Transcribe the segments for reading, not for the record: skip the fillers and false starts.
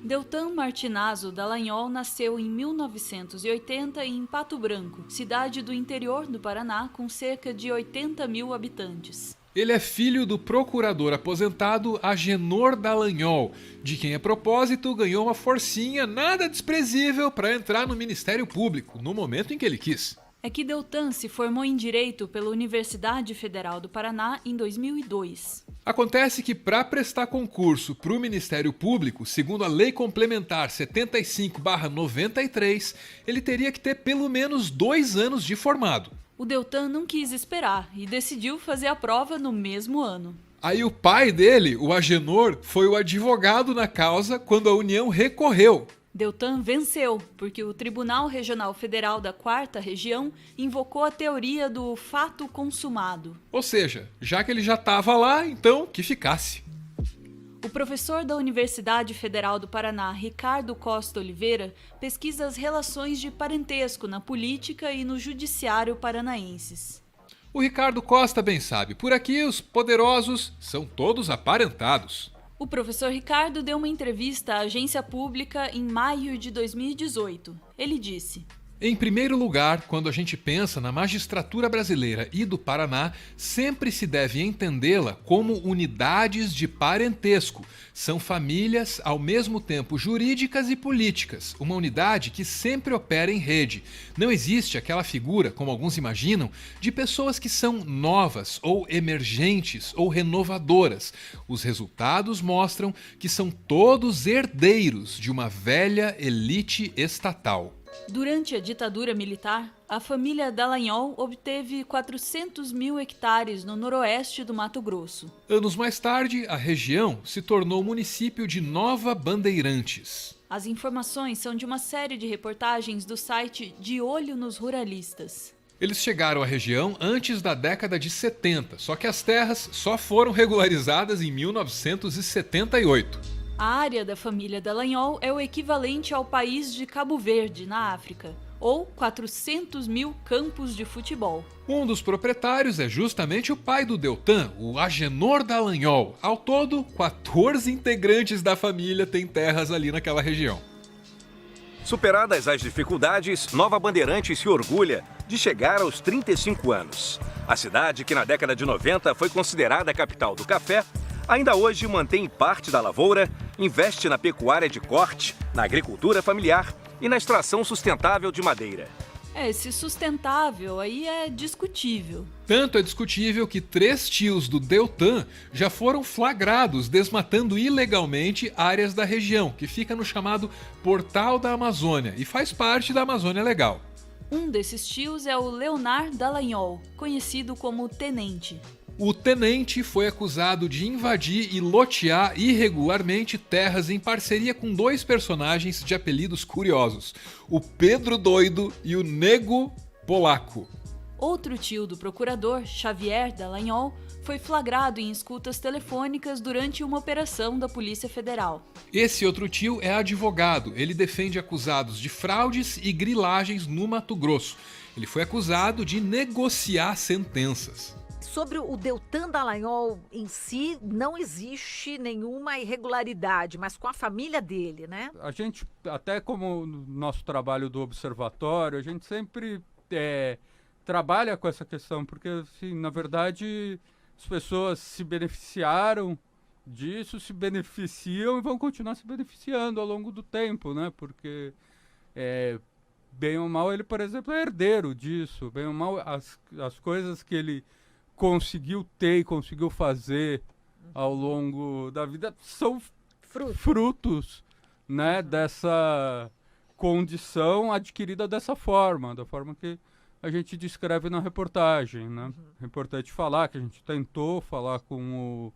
Deltan Martinazzo Dallagnol nasceu em 1980 em Pato Branco, cidade do interior do Paraná com cerca de 80 mil habitantes. Ele é filho do procurador aposentado Agenor Dallagnol, de quem, a propósito, ganhou uma forcinha nada desprezível para entrar no Ministério Público, no momento em que ele quis. É que Deltan se formou em Direito pela Universidade Federal do Paraná em 2002. Acontece que, para prestar concurso para o Ministério Público, segundo a Lei Complementar 75/93, ele teria que ter pelo menos 2 anos de formado. O Deltan não quis esperar e decidiu fazer a prova no mesmo ano. Aí o pai dele, o Agenor, foi o advogado na causa quando a União recorreu. Deltan venceu, porque o Tribunal Regional Federal da 4ª Região invocou a teoria do fato consumado. Ou seja, já que ele já estava lá, então que ficasse. O professor da Universidade Federal do Paraná, Ricardo Costa Oliveira, pesquisa as relações de parentesco na política e no judiciário paranaenses. O Ricardo Costa bem sabe, por aqui os poderosos são todos aparentados. O professor Ricardo deu uma entrevista à agência pública em maio de 2018. Ele disse: Em primeiro lugar, quando a gente pensa na magistratura brasileira e do Paraná, sempre se deve entendê-la como unidades de parentesco. São famílias, ao mesmo tempo jurídicas e políticas, uma unidade que sempre opera em rede. Não existe aquela figura, como alguns imaginam, de pessoas que são novas ou emergentes ou renovadoras. Os resultados mostram que são todos herdeiros de uma velha elite estatal. Durante a ditadura militar, a família Dallagnol obteve 400 mil hectares no noroeste do Mato Grosso. Anos mais tarde, a região se tornou município de Nova Bandeirantes. As informações são de uma série de reportagens do site De Olho nos Ruralistas. Eles chegaram à região antes da década de 70, só que as terras só foram regularizadas em 1978. A área da família Dallagnol é o equivalente ao país de Cabo Verde, na África, ou 400 mil campos de futebol. Um dos proprietários é justamente o pai do Deltan, o Agenor Dallagnol. Ao todo, 14 integrantes da família têm terras ali naquela região. Superadas as dificuldades, Nova Bandeirantes se orgulha de chegar aos 35 anos. A cidade, que na década de 90 foi considerada a capital do café, ainda hoje mantém parte da lavoura, investe na pecuária de corte, na agricultura familiar e na extração sustentável de madeira. Esse sustentável aí é discutível. Tanto é discutível que 3 tios do Deltan já foram flagrados desmatando ilegalmente áreas da região, que fica no chamado Portal da Amazônia e faz parte da Amazônia Legal. Um desses tios é o Leonard Dallagnol, conhecido como Tenente. O tenente foi acusado de invadir e lotear irregularmente terras em parceria com 2 personagens de apelidos curiosos, o Pedro Doido e o Nego Polaco. Outro tio do procurador, Xavier Dallagnol, foi flagrado em escutas telefônicas durante uma operação da Polícia Federal. Esse outro tio é advogado, ele defende acusados de fraudes e grilagens no Mato Grosso. Ele foi acusado de negociar sentenças. Sobre o Deltan Dallagnol em si, não existe nenhuma irregularidade, mas com a família dele, né? A gente, até como no nosso trabalho do observatório, a gente sempre trabalha com essa questão, porque, assim, na verdade, as pessoas se beneficiaram disso, se beneficiam e vão continuar se beneficiando ao longo do tempo, né? Porque, bem ou mal, ele, por exemplo, é herdeiro disso. Bem ou mal, as coisas que ele conseguiu ter e conseguiu fazer ao longo da vida são frutos, né, dessa condição adquirida dessa forma, da forma que a gente descreve na reportagem, né? É importante falar que a gente tentou falar com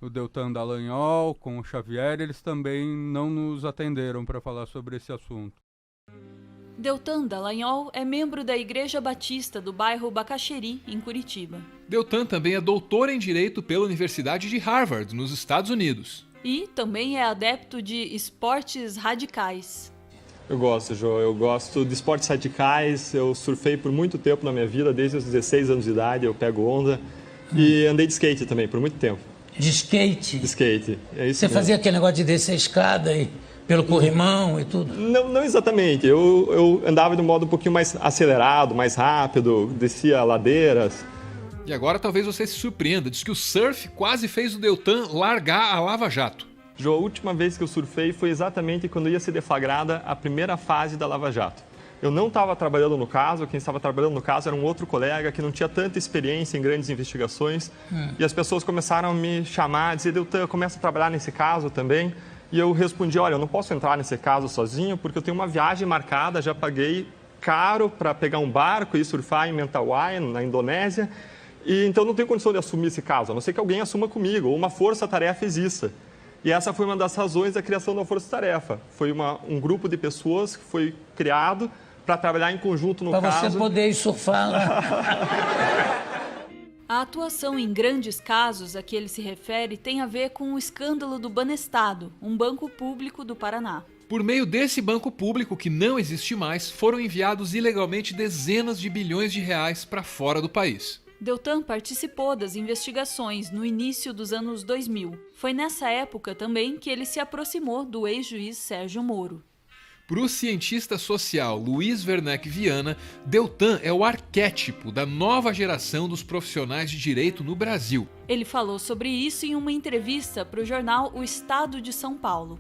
o Deltan Dallagnol, com o Xavier, eles também não nos atenderam para falar sobre esse assunto. Deltan Dallagnol é membro da Igreja Batista do bairro Bacaxeri, em Curitiba. Deltan também é doutor em Direito pela Universidade de Harvard, nos Estados Unidos. E também é adepto de esportes radicais. Eu gosto, Jô. Eu gosto de esportes radicais. Eu surfei por muito tempo na minha vida, desde os 16 anos de idade, eu pego onda. E andei de skate também, por muito tempo. De skate? De skate, é isso Você mesmo. fazia aquele negócio de descer a escada e pelo corrimão e tudo? Não exatamente. Eu andava de um modo um pouquinho mais acelerado, mais rápido, descia ladeiras. E agora talvez você se surpreenda, diz que o surf quase fez o Deltan largar a Lava Jato. Jô, a última vez que eu surfei foi exatamente quando ia ser deflagrada a primeira fase da Lava Jato. Eu não estava trabalhando no caso, quem estava trabalhando no caso era um outro colega que não tinha tanta experiência em grandes investigações. E as pessoas começaram a me chamar, dizer, Deltan, começa a trabalhar nesse caso também. E eu respondi, olha, eu não posso entrar nesse caso sozinho porque eu tenho uma viagem marcada, já paguei caro para pegar um barco e surfar em Mentawai, na Indonésia. E então não tenho condição de assumir esse caso, a não ser que alguém assuma comigo, ou uma força-tarefa exista. E essa foi uma das razões da criação da força-tarefa. Foi um grupo de pessoas que foi criado para trabalhar em conjunto no caso. Para você poder ir surfar lá. A atuação em grandes casos a que ele se refere tem a ver com o escândalo do Banestado, um banco público do Paraná. Por meio desse banco público, que não existe mais, foram enviados ilegalmente dezenas de bilhões de reais para fora do país. Deltan participou das investigações no início dos anos 2000. Foi nessa época também que ele se aproximou do ex-juiz Sérgio Moro. Para o cientista social Luiz Werneck Viana, Deltan é o arquétipo da nova geração dos profissionais de direito no Brasil. Ele falou sobre isso em uma entrevista para o jornal O Estado de São Paulo.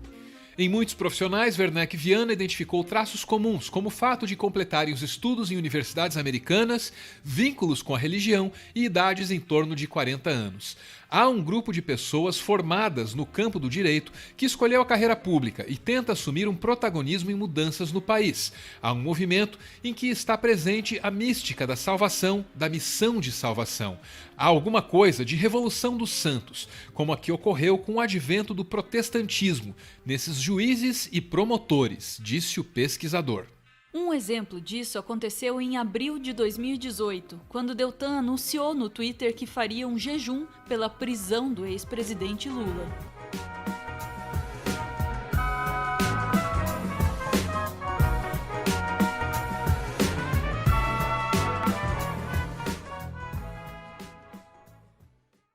Em muitos profissionais, Werneck Viana identificou traços comuns, como o fato de completarem os estudos em universidades americanas, vínculos com a religião e idades em torno de 40 anos. Há um grupo de pessoas formadas no campo do direito que escolheu a carreira pública e tenta assumir um protagonismo em mudanças no país. Há um movimento em que está presente a mística da salvação, da missão de salvação. Há alguma coisa de revolução dos santos, como a que ocorreu com o advento do protestantismo, nesses juízes e promotores, disse o pesquisador. Um exemplo disso aconteceu em abril de 2018, quando Deltan anunciou no Twitter que faria um jejum pela prisão do ex-presidente Lula.